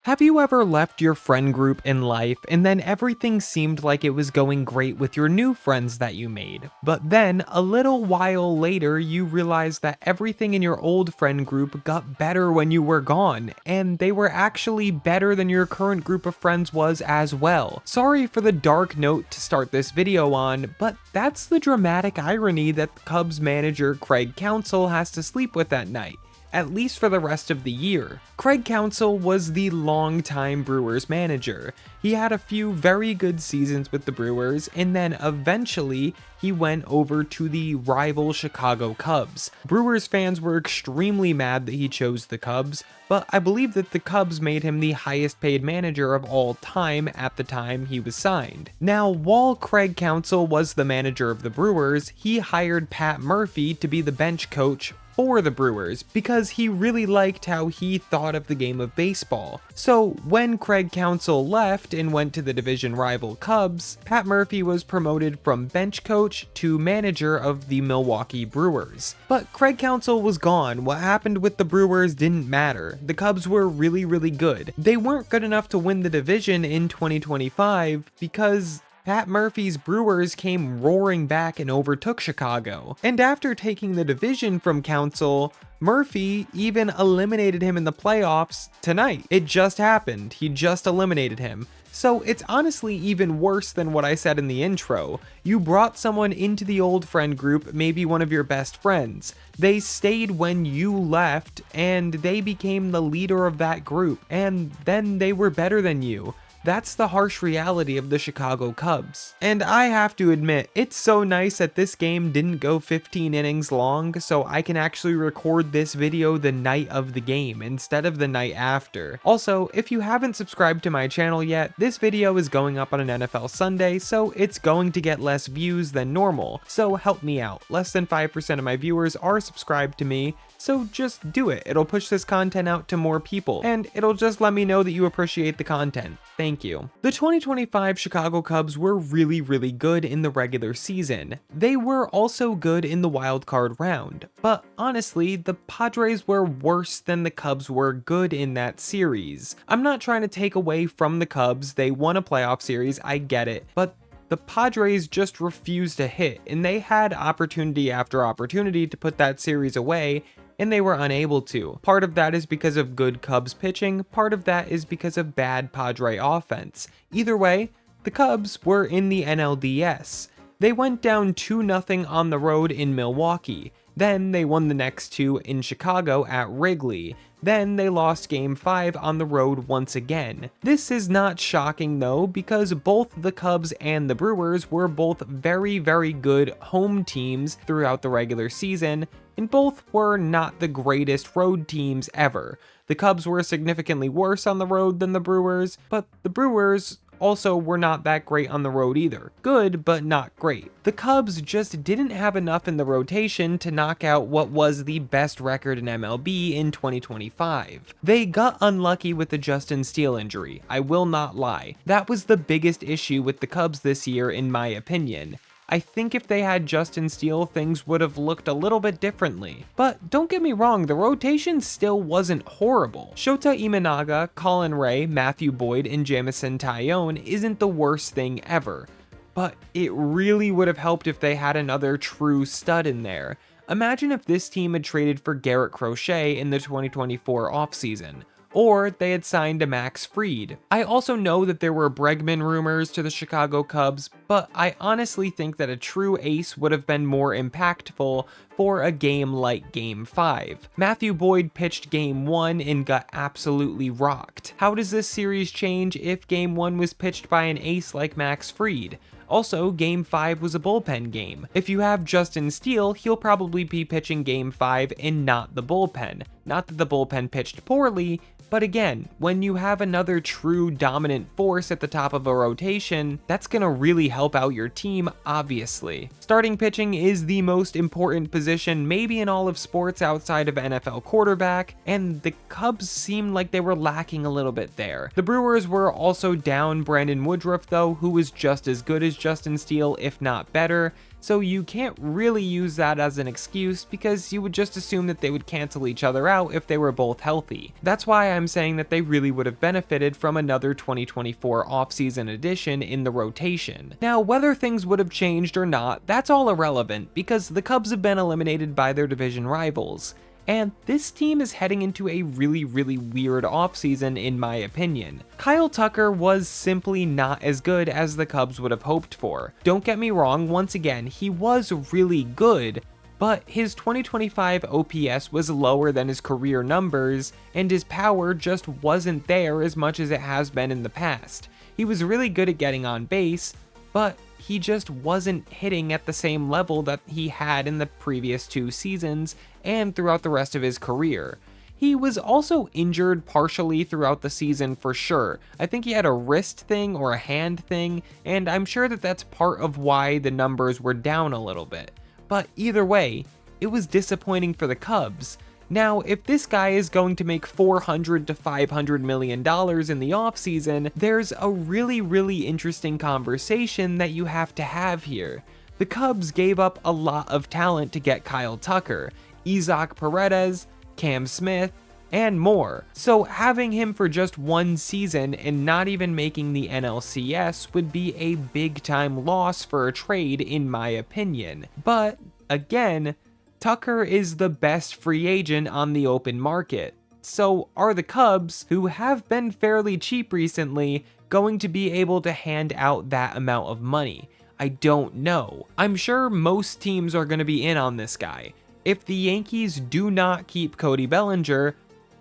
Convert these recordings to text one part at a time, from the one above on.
Have you ever left your friend group in life and then everything seemed like it was going great with your new friends that you made, but then a little while later you realized that everything in your old friend group got better when you were gone, and they were actually better than your current group of friends was as well? Sorry for the dark note to start this video on, but that's the dramatic irony that the Cubs manager Craig Counsell has to sleep with at night, at least for the rest of the year. Craig Counsell was the longtime Brewers manager. He had a few very good seasons with the Brewers, and then eventually he went over to the rival Chicago Cubs. Brewers fans were extremely mad that he chose the Cubs, but I believe that the Cubs made him the highest paid manager of all time at the time he was signed. Now, while Craig Counsell was the manager of the Brewers, he hired Pat Murphy to be the bench coach for the Brewers because he really liked how he thought of the game of baseball. So when Craig Counsell left and went to the division rival Cubs, Pat Murphy was promoted from bench coach to manager of the Milwaukee Brewers. But Craig Counsell was gone. What happened with the Brewers didn't matter. The Cubs were really good. They weren't good enough to win the division in 2025 because Pat Murphy's Brewers came roaring back and overtook Chicago. And after taking the division from Counsell, Murphy even eliminated him in the playoffs tonight. It just happened. He just eliminated him. So it's honestly even worse than what I said in the intro. You brought someone into the old friend group, maybe one of your best friends. They stayed when you left, and they became the leader of that group, and then they were better than you. That's the harsh reality of the Chicago Cubs. And I have to admit, it's so nice that this game didn't go 15 innings long, so I can actually record this video the night of the game instead of the night after. Also, if you haven't subscribed to my channel yet, this video is going up on an NFL Sunday, so it's going to get less views than normal. So help me out. Less than 5% of my viewers are subscribed to me, so just do it. It'll push this content out to more people, and it'll just let me know that you appreciate the content. Thank you. The 2025 Chicago Cubs were really good in the regular season. They were also good in the wild card round, but honestly, the Padres were worse than the Cubs were good in that series. I'm not trying to take away from the Cubs. They won a playoff series, I get it, but the Padres just refused to hit, and they had opportunity after opportunity to put that series away, and they were unable to. Part of that is because of good Cubs pitching, part of that is because of bad Padre offense. Either way, the Cubs were in the NLDS. They went down 2-0 on the road in Milwaukee. Then they won the next two in Chicago at Wrigley. Then they lost Game 5 on the road once again. This is not shocking though, because both the Cubs and the Brewers were both very good home teams throughout the regular season, and both were not the greatest road teams ever. The Cubs were significantly worse on the road than the Brewers, but the Brewers also were not that great on the road either. Good, but not great. The Cubs just didn't have enough in the rotation to knock out what was the best record in MLB in 2025. They got unlucky with the Justin Steele injury, I will not lie. That was the biggest issue with the Cubs this year in my opinion. I think if they had Justin Steele, things would have looked a little bit differently. But don't get me wrong, the rotation still wasn't horrible. Shota Imanaga, Colin Ray, Matthew Boyd, and Jamison Tyone isn't the worst thing ever. But it really would have helped if they had another true stud in there. Imagine if this team had traded for Garrett Crochet in the 2024 offseason. Or they had signed a Max Fried. I also know that there were Bregman rumors to the Chicago Cubs, but I honestly think that a true ace would have been more impactful for a game like Game 5. Matthew Boyd pitched Game 1 and got absolutely rocked. How does this series change if Game 1 was pitched by an ace like Max Fried? Also, Game 5 was a bullpen game. If you have Justin Steele, he'll probably be pitching Game 5 and not the bullpen. Not that the bullpen pitched poorly, but again, when you have another true dominant force at the top of a rotation, that's gonna really help out your team, obviously. Starting pitching is the most important position maybe in all of sports outside of NFL quarterback, and the Cubs seemed like they were lacking a little bit there. The Brewers were also down Brandon Woodruff though, who was just as good as Justin Steele, if not better. so you can't really use that as an excuse because you would just assume that they would cancel each other out if they were both healthy. That's why I'm saying that they really would have benefited from another 2024 offseason addition in the rotation. Now, whether things would have changed or not, that's all irrelevant because the Cubs have been eliminated by their division rivals. And this team is heading into a really weird offseason in my opinion. Kyle Tucker was simply not as good as the Cubs would have hoped for. Don't get me wrong, once again, he was really good, but his 2025 OPS was lower than his career numbers, and his power just wasn't there as much as it has been in the past. He was really good at getting on base, but he just wasn't hitting at the same level that he had in the previous 2 seasons and throughout the rest of his career. He was also injured partially throughout the season for sure. I think he had a wrist thing or a hand thing, and I'm sure that that's part of why the numbers were down a little bit. But either way, it was disappointing for the Cubs. Now, if this guy is going to make $400 to $500 million in the offseason, there's a really interesting conversation that you have to have here. The Cubs gave up a lot of talent to get Kyle Tucker, Isaac Paredes, Cam Smith, and more. So having him for just 1 season and not even making the NLCS would be a big time loss for a trade in my opinion. But again, Tucker is the best free agent on the open market. So are the Cubs, who have been fairly cheap recently, going to be able to hand out that amount of money? I don't know. I'm sure most teams are going to be in on this guy. If the Yankees do not keep Cody Bellinger,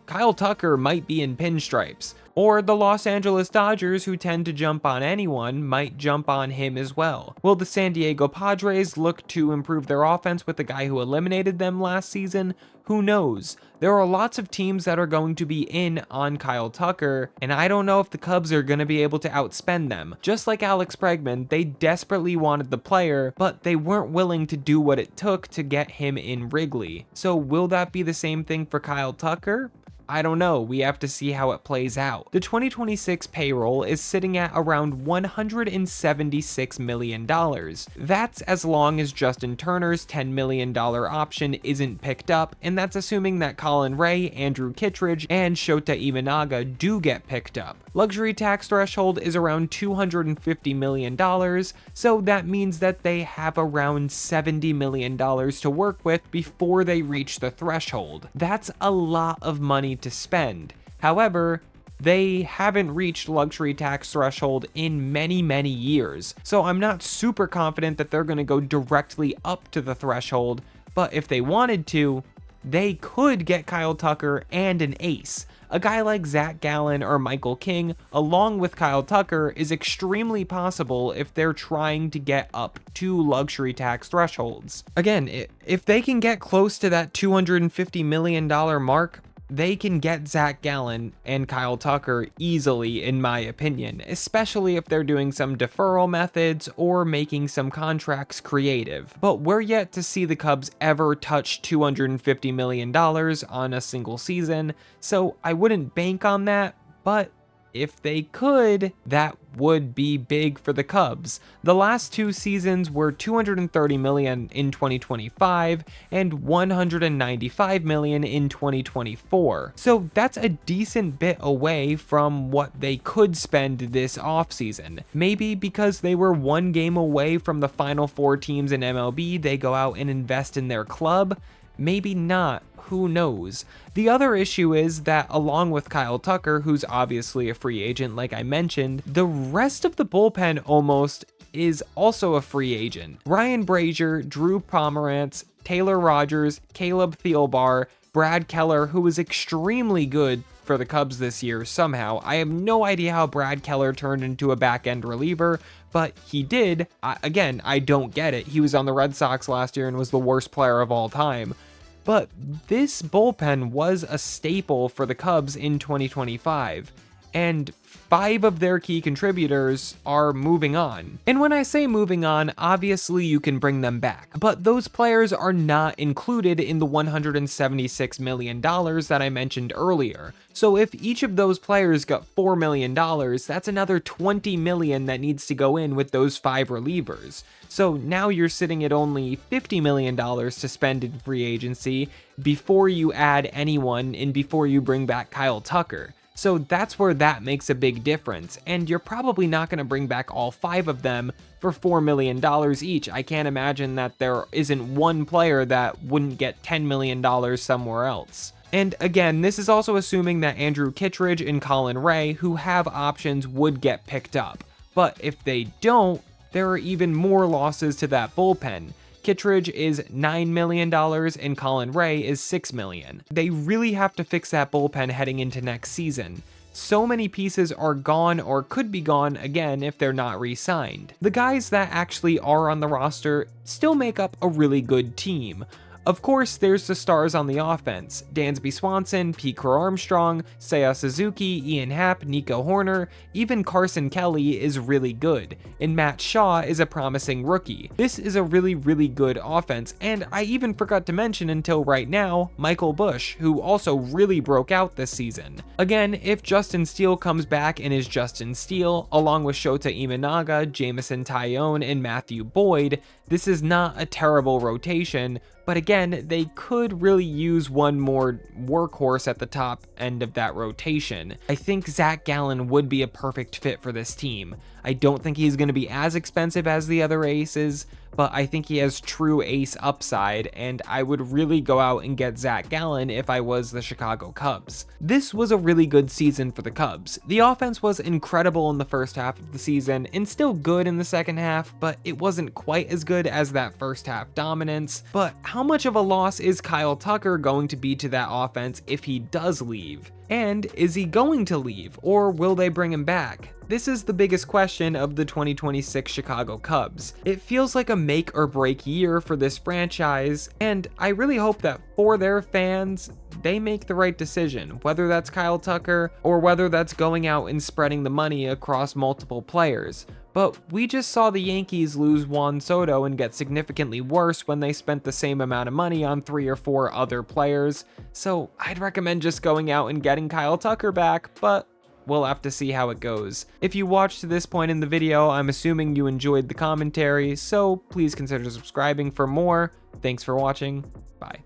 Kyle Tucker might be in pinstripes. Or the Los Angeles Dodgers, who tend to jump on anyone, might jump on him as well. Will the San Diego Padres look to improve their offense with the guy who eliminated them last season? Who knows? There are lots of teams that are going to be in on Kyle Tucker, and I don't know if the Cubs are going to be able to outspend them. Just like Alex Bregman, they desperately wanted the player, but they weren't willing to do what it took to get him in Wrigley. So will that be the same thing for Kyle Tucker? I don't know, we have to see how it plays out. The 2026 payroll is sitting at around $176 million. That's as long as Justin Turner's $10 million option isn't picked up, and that's assuming that Colin Ray, Andrew Kittredge, and Shota Imanaga do get picked up. Luxury tax threshold is around $250 million, so that means that they have around $70 million to work with before they reach the threshold. That's a lot of money to spend. However, they haven't reached luxury tax threshold in many years, so I'm not super confident that they're going to go directly up to the threshold, but if they wanted to, they could get Kyle Tucker and an ace. A guy like Zach Gallen or Michael King, along with Kyle Tucker, is extremely possible if they're trying to get up to luxury tax thresholds. Again, if they can get close to that $250 million mark, they can get Zach Gallen and Kyle Tucker easily, in my opinion, especially if they're doing some deferral methods or making some contracts creative. But we're yet to see the Cubs ever touch $250 million on a single season, so I wouldn't bank on that, but if they could, that would be big for the Cubs. The last 2 seasons were $230 million in 2025 and $195 million in 2024. So that's a decent bit away from what they could spend this offseason. Maybe because they were 1 game away from the final 4 teams in MLB, they go out and invest in their club. Maybe not. Who knows? The other issue is that along with Kyle Tucker, who's obviously a free agent like I mentioned, the rest of the bullpen almost is also a free agent. Ryan Brazier, Drew Pomerantz, Taylor Rogers, Caleb Thielbar, Brad Keller, who was extremely good for the Cubs this year somehow. I have no idea how Brad Keller turned into a back-end reliever, but he did. Again, I don't get it. He was on the Red Sox last year and was the worst player of all time. But this bullpen was a staple for the Cubs in 2025. and 5 of their key contributors are moving on. And when I say moving on, obviously you can bring them back, but those players are not included in the $176 million that I mentioned earlier. So if each of those players got $4 million, that's another $20 million that needs to go in with those 5 relievers. So now you're sitting at only $50 million to spend in free agency before you add anyone and before you bring back Kyle Tucker. So that's where that makes a big difference, and you're probably not going to bring back all 5 of them for $4 million each. I can't imagine that there isn't one player that wouldn't get $10 million somewhere else. And again, this is also assuming that Andrew Kittredge and Colin Ray, who have options, would get picked up. But if they don't, there are even more losses to that bullpen. Kittredge is $9 million and Colin Ray is $6 million. They really have to fix that bullpen heading into next season. So many pieces are gone or could be gone again if they're not re-signed. The guys that actually are on the roster still make up a really good team. Of course, there's the stars on the offense: Dansby Swanson, Pete Crow-Armstrong, Seiya Suzuki, Ian Happ, Nico Horner. Even Carson Kelly is really good, and Matt Shaw is a promising rookie. This is a really good offense, and I even forgot to mention until right now, Michael Busch, who also really broke out this season. Again, if Justin Steele comes back and is Justin Steele, along with Shota Imanaga, Jameson Taillon, and Matthew Boyd, this is not a terrible rotation. But again, they could really use one more workhorse at the top end of that rotation. I think Zach Gallen would be a perfect fit for this team. I don't think he's going to be as expensive as the other aces, but I think he has true ace upside, and I would really go out and get Zach Gallen if I was the Chicago Cubs. This was a really good season for the Cubs. The offense was incredible in the first half of the season and still good in the second half, but it wasn't quite as good as that first half dominance. But how much of a loss is Kyle Tucker going to be to that offense if he does leave? And is he going to leave, or will they bring him back? This is the biggest question of the 2026 Chicago Cubs. It feels like a make or break year for this franchise, and I really hope that for their fans, they make the right decision, whether that's Kyle Tucker or whether that's going out and spreading the money across multiple players. But we just saw the Yankees lose Juan Soto and get significantly worse when they spent the same amount of money on 3 or 4 other players. So I'd recommend just going out and getting Kyle Tucker back, but we'll have to see how it goes. If you watched to this point in the video, I'm assuming you enjoyed the commentary, so please consider subscribing for more. Thanks for watching. Bye.